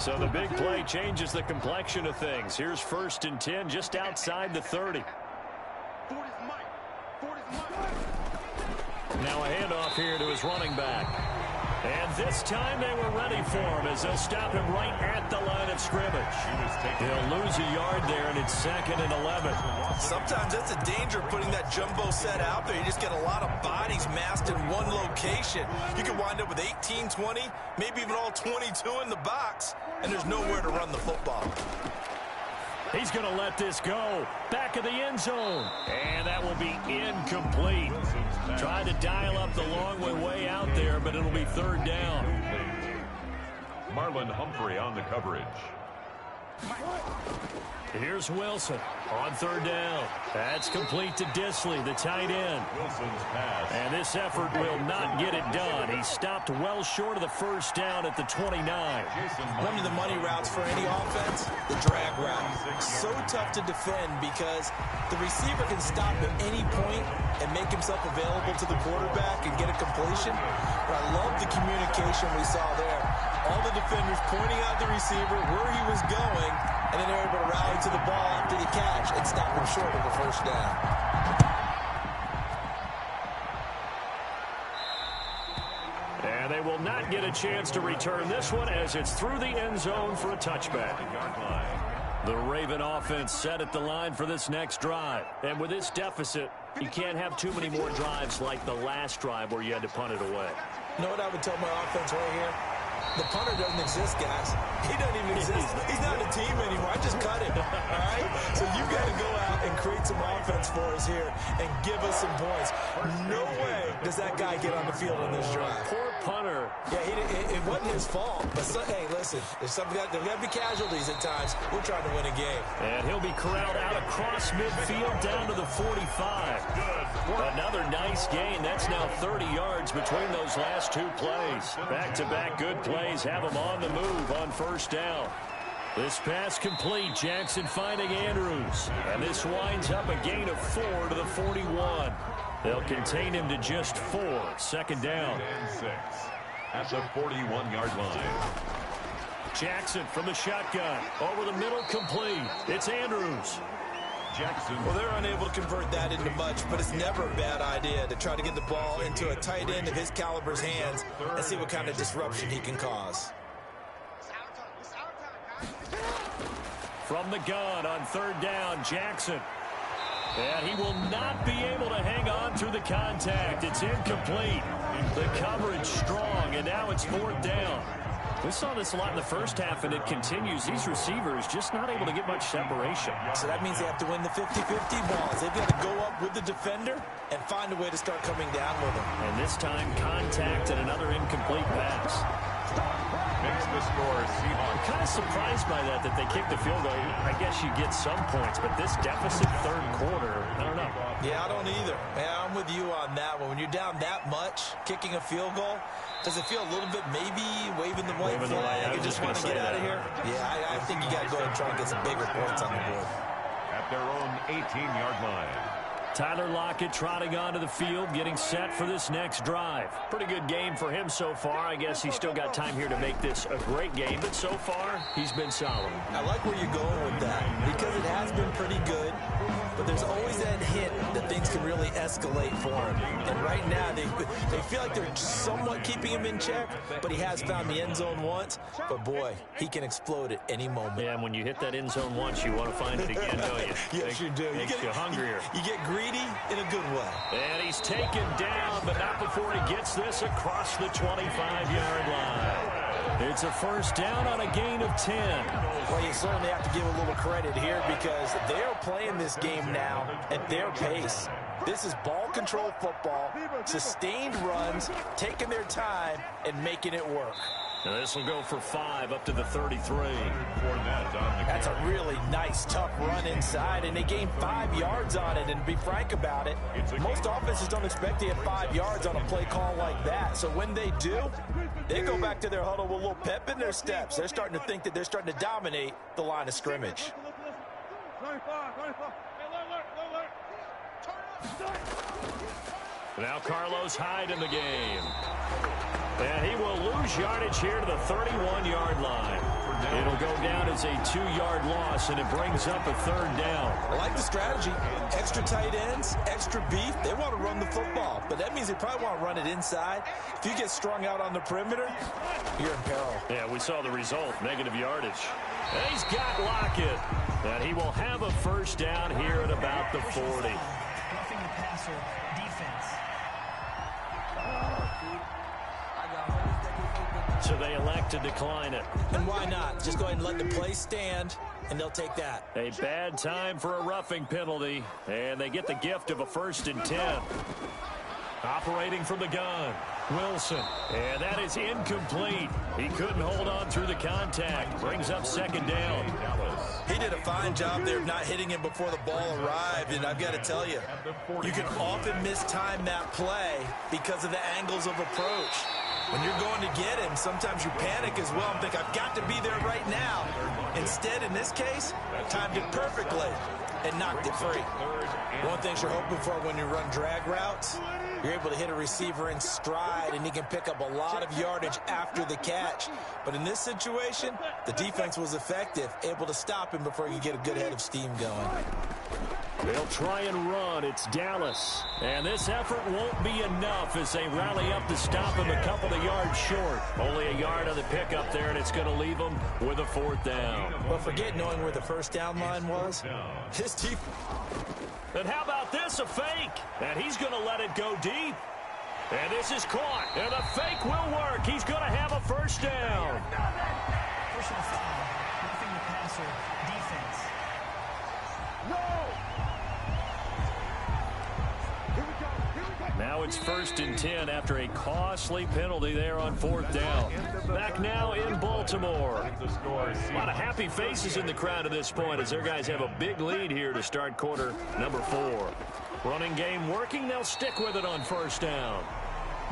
So the big play changes the complexion of things. Here's 1st and 10 just outside the 30. Now a handoff here to his running back. And this time they were ready for him as they'll stop him right at the line of scrimmage. He'll lose a yard there, and it's 2nd and 11. Sometimes that's a danger putting that jumbo set out there. You just get a lot of bodies massed in one location. You can wind up with 18, 20, maybe even all 22 in the box, and there's nowhere to run the football. He's going to let this go. Back of the end zone. And that will be incomplete. Tried to dial up the long way out there, but it'll be third down. Marlon Humphrey on the coverage. Here's Wilson on third down. That's complete to Disley, the tight end. Wilson's pass. And this effort will not get it done. He stopped well short of the first down at the 29. One of the money routes for any offense, the drag route. So tough to defend because the receiver can stop at any point and make himself available to the quarterback and get a completion. But I love the communication we saw there. All the defenders pointing out the receiver, where he was going, and then they're able to rally to the ball after the catch and stop him short of the first down. And they will not get a chance to return this one as it's through the end zone for a touchback. The Raven offense set at the line for this next drive. And with this deficit, you can't have too many more drives like the last drive where you had to punt it away. You know what I would tell my offense right here? The punter doesn't exist, guys. He doesn't even exist. He's not a team anymore. I just cut him, all right? So you got to go out and create some offense for us here and give us some points. No way does that guy get on the field on this drive. Poor punter. Yeah, it wasn't his fault. But, hey, listen, there's got to be casualties at times. We're trying to win a game. And he'll be corralled out across midfield down to the 45. Another nice gain. That's now 30 yards between those last two plays. Back-to-back good plays have him on the move on first down. This pass complete. Jackson finding Andrews. And this winds up a gain of 4 to the 41. They'll contain him to just 4. 2nd down. And 6 at the 41-yard line. Jackson from the shotgun. Over the middle, complete. It's Andrews. Jackson. Well, they're unable to convert that into much, but it's never a bad idea to try to get the ball into a tight end of his caliber's hands and see what kind of disruption he can cause. From the gun on third down, Jackson. And he will not be able to hang on through the contact. It's incomplete. The coverage strong, and now it's 4th down. We saw this a lot in the first half, and it continues. These receivers just not able to get much separation. So that means they have to win the 50-50 balls. They've got to go up with the defender and find a way to start coming down with him. And this time, contact and another incomplete pass. Makes the score Seahawks. I'm kind of surprised by that they kicked the field goal. I guess you get some points, but this deficit third quarter, I don't know. Yeah, I don't either. Yeah, I'm with you on that one. When you're down that much, kicking a field goal, does it feel a little bit maybe waving the white flag and just want to get out of here? Yeah, I think you got to go ahead and try and get some bigger points on the board. At their own 18-yard line. Tyler Lockett trotting onto the field, getting set for this next drive. Pretty good game for him so far. I guess he's still got time here to make this a great game, but so far, he's been solid. I like where you're going with that because it has been pretty good, but there's always that hint that things can really escalate for him. And right now, they feel like they're somewhat keeping him in check, but he has found the end zone once. But, boy, he can explode at any moment. Yeah, and when you hit that end zone once, you want to find it again, don't you? Yes, you do. Makes you hungrier. You get greedy greedy in a good way. And he's taken down, but not before he gets this across the 25-yard line. It's a first down on a gain of 10. Well, you certainly have to give a little credit here because they are playing this game now at their pace. This is ball control football, sustained runs, taking their time, and making it work. Now this will go for 5 up to the 33. That's a really nice, tough run inside, and they gained 5 yards on it. And to be frank about it, most offenses don't expect to get 5 yards on a play call like that. So when they do, they go back to their huddle with a little pep in their steps. They're starting to think that they're starting to dominate the line of scrimmage. Now Carlos Hyde in the game. And he will lose yardage here to the 31-yard line. It'll go down as a 2-yard loss, and it brings up a third down. I like the strategy. Extra tight ends, extra beef. They want to run the football, but that means they probably want to run it inside. If you get strung out on the perimeter, you're in peril. Yeah, we saw the result, negative yardage. And he's got Lockett. And he will have a first down here at about the 40. Roughing the passer defense. So they elect to decline it. And why not? Just go ahead and let the play stand, and they'll take that. A bad time for a roughing penalty, and they get the gift of a 1st and 10. Operating from the gun, Wilson, and that is incomplete. He couldn't hold on through the contact. Brings up 2nd down. He did a fine job there of not hitting him before the ball arrived, and I've got to tell you, you can often mistime that play because of the angles of approach. When you're going to get him, sometimes you panic as well and think, I've got to be there right now. Instead, in this case, timed it perfectly and knocked it free. One thing you're hoping for when you run drag routes, you're able to hit a receiver in stride, and he can pick up a lot of yardage after the catch. But in this situation, the defense was effective, able to stop him before he could get a good head of steam going. They'll try and run. It's Dallas. And this effort won't be enough as they rally up to stop him a couple of yards short. Only a yard on the pickup there, and it's going to leave them with a 4th down. Well, forget knowing where the first down line was. His defense. And how about this, a fake? And he's going to let it go deep. And this is caught. And the fake will work. He's going to have a first down. Personal foul. Roughing the passer defense. Now it's 1st and 10 after a costly penalty there on 4th down. Back now in Baltimore. A lot of happy faces in the crowd at this point as their guys have a big lead here to start quarter number 4. Running game working. They'll stick with it on 1st down.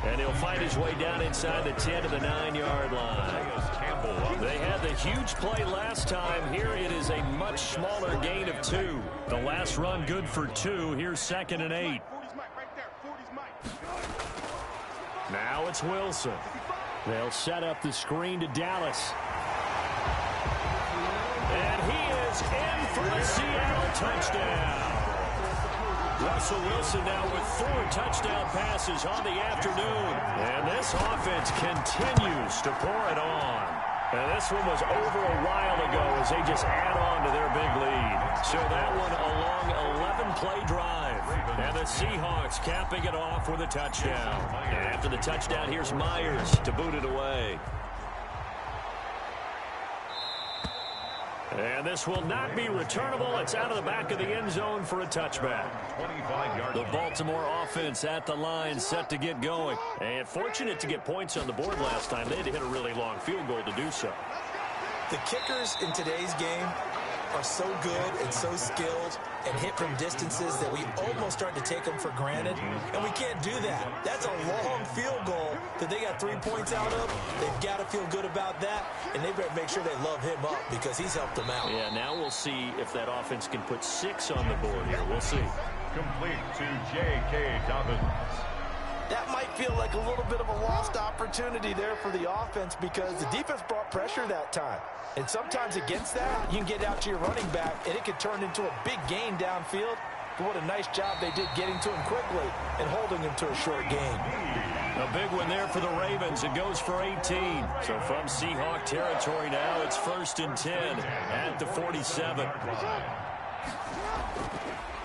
And he'll find his way down inside the 10 to the 9-yard line. They had the huge play last time. Here it is a much smaller gain of 2. The last run good for 2. Here's 2nd and 8. Now it's Wilson. They'll set up the screen to Dallas. And he is in for the Seattle touchdown. Russell Wilson now with 4 touchdown passes on the afternoon. And this offense continues to pour it on. And this one was over a while ago as they just add on to their big lead. So that one a long 11-play drive. And the Seahawks capping it off with a touchdown. And after the touchdown, here's Myers to boot it away. And this will not be returnable. It's out of the back of the end zone for a touchback. The Baltimore offense at the line set to get going. And fortunate to get points on the board last time. They had to hit a really long field goal to do so. The kickers in today's game are so good and so skilled and hit from distances that we almost start to take them for granted, and we can't do that. That's a long field goal that they got 3 points out of. They've got to feel good about that, and they better make sure they love him up because he's helped them out. Yeah, now we'll see if that offense can put 6 on the board here. We'll see. Complete to J.K. Dobbins. That might feel like a little bit of a lost opportunity there for the offense because the defense brought pressure that time. And sometimes against that, you can get out to your running back, and it could turn into a big gain downfield. But what a nice job they did getting to him quickly and holding him to a short gain. A big one there for the Ravens. It goes for 18. So from Seahawk territory now, it's 1st and 10 at the 47.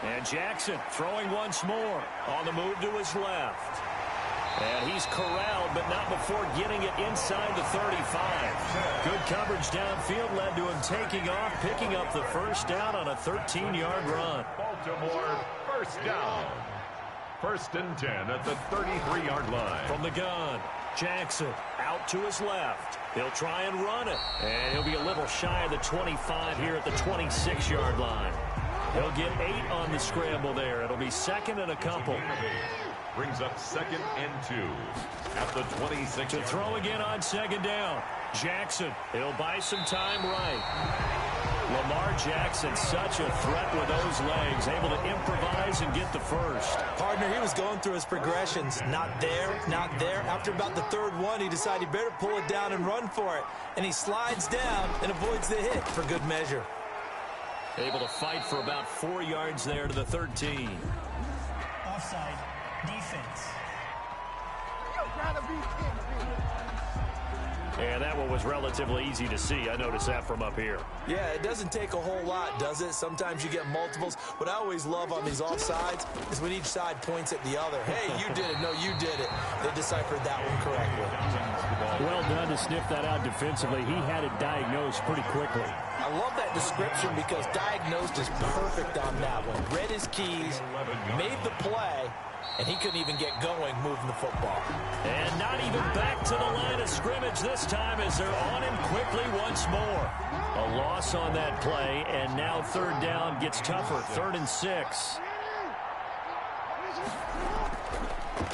And Jackson throwing once more on the move to his left. And he's corralled, but not before getting it inside the 35. Good coverage downfield led to him taking off, picking up the first down on a 13-yard run. Baltimore first down. 1st and 10 at the 33-yard line. From the gun, Jackson out to his left. He'll try and run it. And he'll be a little shy of the 25 here at the 26-yard line. He'll get 8 on the scramble there. It'll be 2nd and a couple. Brings up 2nd and 2 at the 26. To throw again on 2nd down. Jackson, he'll buy some time right. Lamar Jackson, such a threat with those legs, able to improvise and get the first. Partner, he was going through his progressions. Not there, not there. After about the 3rd one, he decided he better pull it down and run for it. And he slides down and avoids the hit for good measure. Able to fight for about 4 yards there to the 13. Offside. Defense. And that one was relatively easy to see. I noticed that from up here. Yeah, it doesn't take a whole lot, does it? Sometimes you get multiples. What I always love on these offsides is when each side points at the other. Hey, you did it. No, you did it. They deciphered that one correctly. Well done to sniff that out defensively. He had it diagnosed pretty quickly. I love that description because diagnosed is perfect on that one. Read his keys, made the play, and he couldn't even get going moving the football. And not even back to the line of scrimmage this time as they're on him quickly once more. A loss on that play, and now 3rd down gets tougher. 3rd and 6.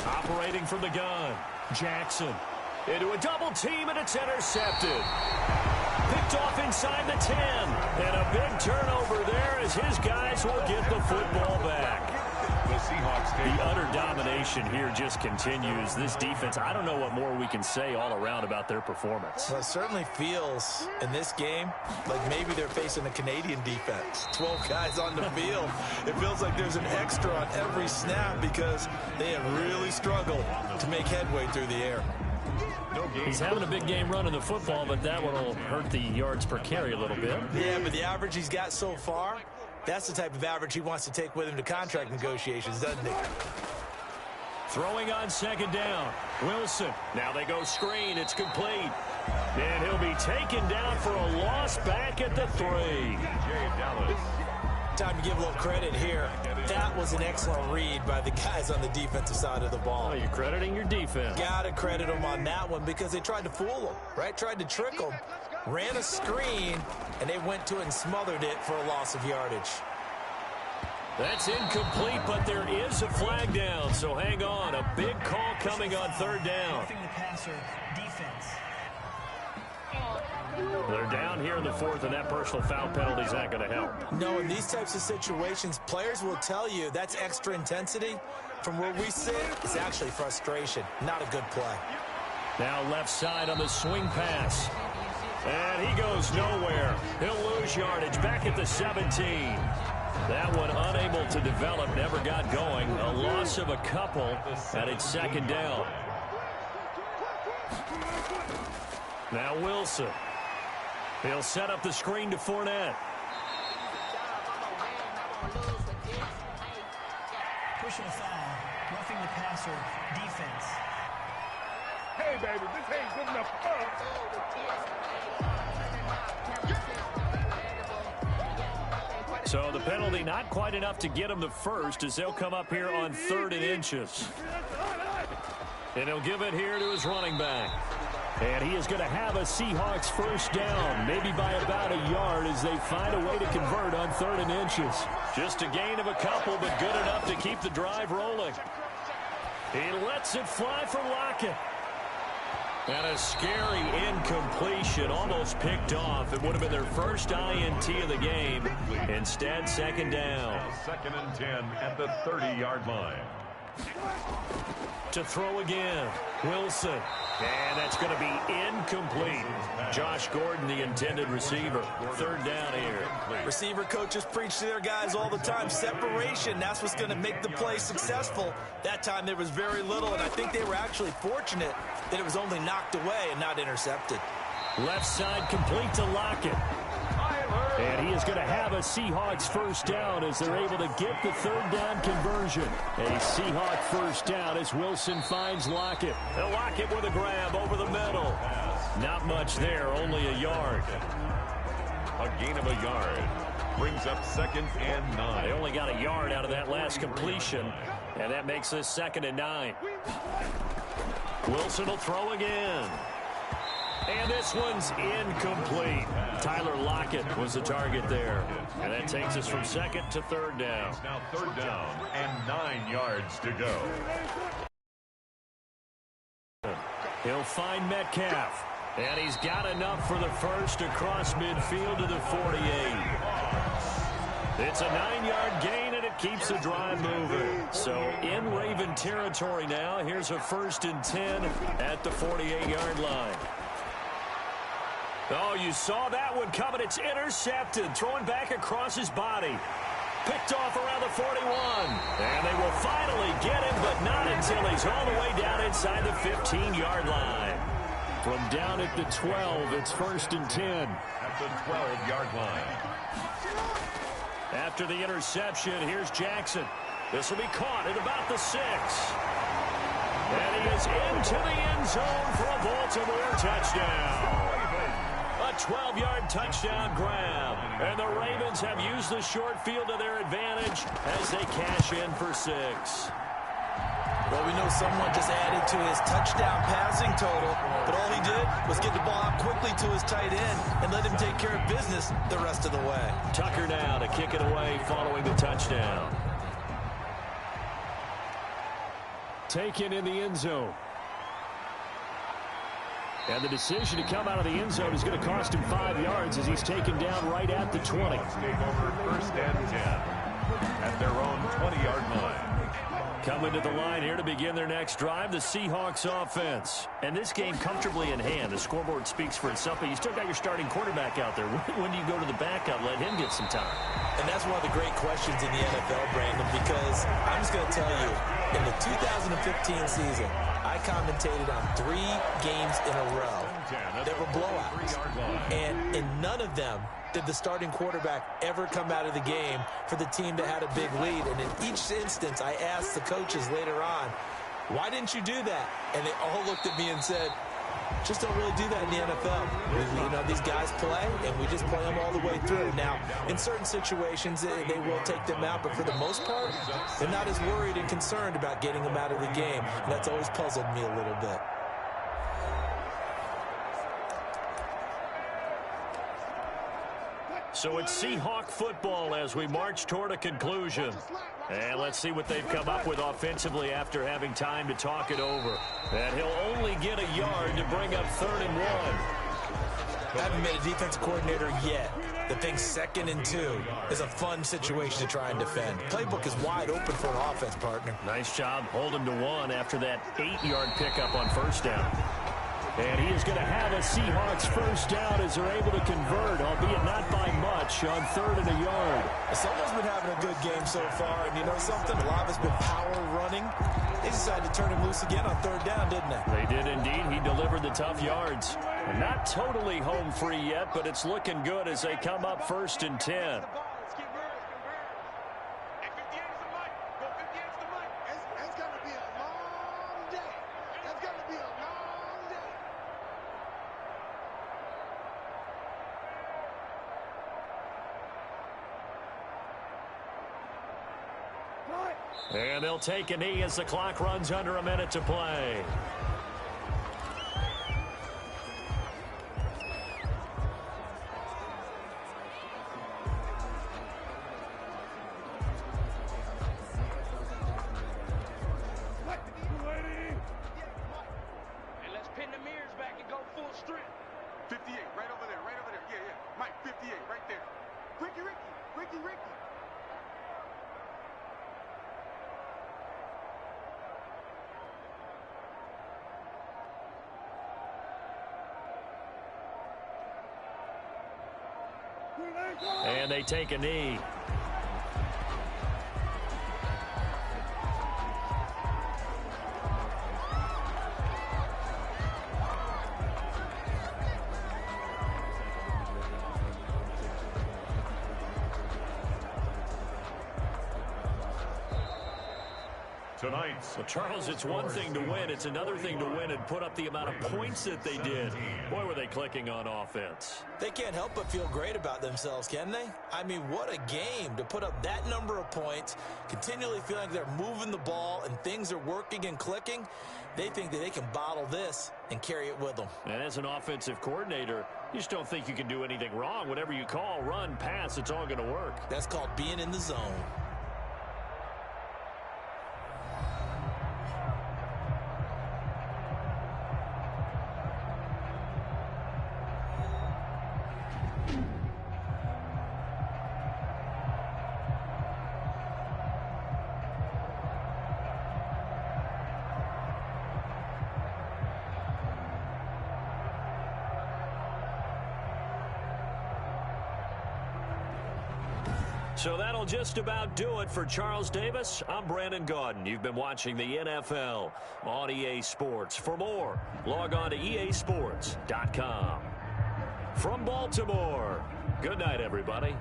Operating from the gun. Jackson into a double team, and it's intercepted. Picked off inside the 10. And a big turnover there as his guys will get the football back. The Seahawks take the utter domination here just continues. This defense, I don't know what more we can say all around about their performance. Well, it certainly feels in this game like maybe they're facing a Canadian defense. 12 guys on the field. It feels like there's an extra on every snap because they have really struggled to make headway through the air. He's having a big game running the football, but that one will hurt the yards per carry a little bit. Yeah, but the average he's got so far, that's the type of average he wants to take with him to contract negotiations, doesn't he? Throwing on 2nd down. Wilson. Now they go screen. It's complete. And he'll be taken down for a loss back at the 3. Time to give a little credit here. That was an excellent read by the guys on the defensive side of the ball. Well, you're crediting your defense. Gotta credit them on that one because they tried to fool them, right? Tried to trick them. Ran a screen, and they went to it and smothered it for a loss of yardage. That's incomplete, but there is a flag down, so hang on. A big call coming on 3rd down. Roughing the passer, defense. They're down here in the 4th, and that personal foul penalty is not going to help. No, in these types of situations, players will tell you that's extra intensity. From where we sit, it's actually frustration, not a good play. Now left side on the swing pass. And he goes nowhere. He'll lose yardage back at the 17. That one unable to develop, never got going. A loss of a couple, and it's 2nd down. Now Wilson. He'll set up the screen to Fournette. Pushing a foul. Roughing the passer, defense. Hey, baby, this ain't good enough for us. So the penalty not quite enough to get him the first as they'll come up here on 3rd and inches. And he'll give it here to his running back. And he is going to have a Seahawks first down, maybe by about a yard as they find a way to convert on 3rd and inches. Just a gain of a couple, but good enough to keep the drive rolling. He lets it fly for Lockett. And a scary incompletion, almost picked off. It would have been their first INT of the game. Instead, 2nd down. 2nd and 10 at the 30-yard line. To throw again, Wilson. And that's going to be incomplete. Josh Gordon, the intended receiver. 3rd down here. Receiver coaches preach to their guys all the time. Separation, that's what's going to make the play successful. That time there was very little, and I think they were actually fortunate that it was only knocked away and not intercepted. Left side complete to Lockett. And he is going to have a Seahawks first down as they're able to get the third down conversion. A Seahawk first down as Wilson finds Lockett. And Lockett with a grab over the middle. Not much there, only a yard. A gain of a yard brings up 2nd and 9. They only got a yard out of that last completion, and that makes this 2nd and 9. Wilson will throw again. And this one's incomplete. Tyler Lockett was the target there. And that takes us from 2nd to 3rd down. It's now 3rd down and 9 yards to go. He'll find Metcalf. And he's got enough for the first across midfield to the 48. It's a 9-yard gain, and it keeps the drive moving. So in Raven territory now, here's a 1st and 10 at the 48-yard line. Oh, you saw that one coming. It's intercepted. Throwing back across his body. Picked off around the 41. And they will finally get him, but not until he's all the way down inside the 15-yard line. From down at the 12, it's 1st and 10. At the 12-yard line. After the interception, here's Jackson. This will be caught at about the 6. And he is into the end zone for a Baltimore touchdown. A 12-yard touchdown grab. And the Ravens have used the short field to their advantage as they cash in for 6. Well, we know someone just added to his touchdown passing total, but all he did was get the ball out quickly to his tight end and let him take care of business the rest of the way. Tucker now to kick it away following the touchdown. Taken in the end zone. And the decision to come out of the end zone is going to cost him 5 yards as he's taken down right at the 20. Take over 1st and 10 at their own 20-yard line. Coming to the line here to begin their next drive, the Seahawks offense. And this game comfortably in hand. The scoreboard speaks for itself, but you still got your starting quarterback out there. When do you go to the backup, let him get some time? And that's one of the great questions in the NFL, Brandon, because I'm just going to tell you, in the 2015 season, I commentated on 3 games in a row that were blowouts. And in none of them did the starting quarterback ever come out of the game for the team that had a big lead. And in each instance, I asked the coaches later on, why didn't you do that? And they all looked at me and said, just don't really do that in the NFL. You know, these guys play, and we just play them all the way through. Now, in certain situations, they will take them out, but for the most part, they're not as worried and concerned about getting them out of the game. And that's always puzzled me a little bit. So it's Seahawk football as we march toward a conclusion. And let's see what they've come up with offensively after having time to talk it over. And he'll only get a yard to bring up 3rd and 1. I haven't been a defensive coordinator yet that thinks 2nd and 2 is a fun situation to try and defend. Playbook is wide open for an offense, partner. Nice job holding to 1 after that 8-yard pickup on 1st down. And he is going to have a Seahawks first down as they're able to convert, albeit not by much, on 3rd and a yard. Someone's been having a good game so far, and you know something? A lot of it's been power running. They decided to turn him loose again on 3rd down, didn't they? They did indeed. He delivered the tough yards. Not totally home free yet, but it's looking good as they come up 1st and 10. And they'll take a knee as the clock runs under a minute to play. And let's pin the mirrors back and go full strength. 58, right over there, right over there. Yeah, yeah. Mike, 58, right there. Ricky. And they take a knee. tonight's. Well, Charles, it's one thing to win. It's another thing to win and put up the amount of points that they did. Boy, were they clicking on offense. They can't help but feel great about themselves, can they? I mean, what a game to put up that number of points, continually feeling like they're moving the ball and things are working and clicking. They think that they can bottle this and carry it with them. And as an offensive coordinator, you just don't think you can do anything wrong. Whatever you call, run, pass, it's all going to work. That's called being in the zone. So that'll just about do it for Charles Davis. I'm Brandon Gaudin. You've been watching the NFL on EA Sports. For more, log on to easports.com. From Baltimore, good night, everybody.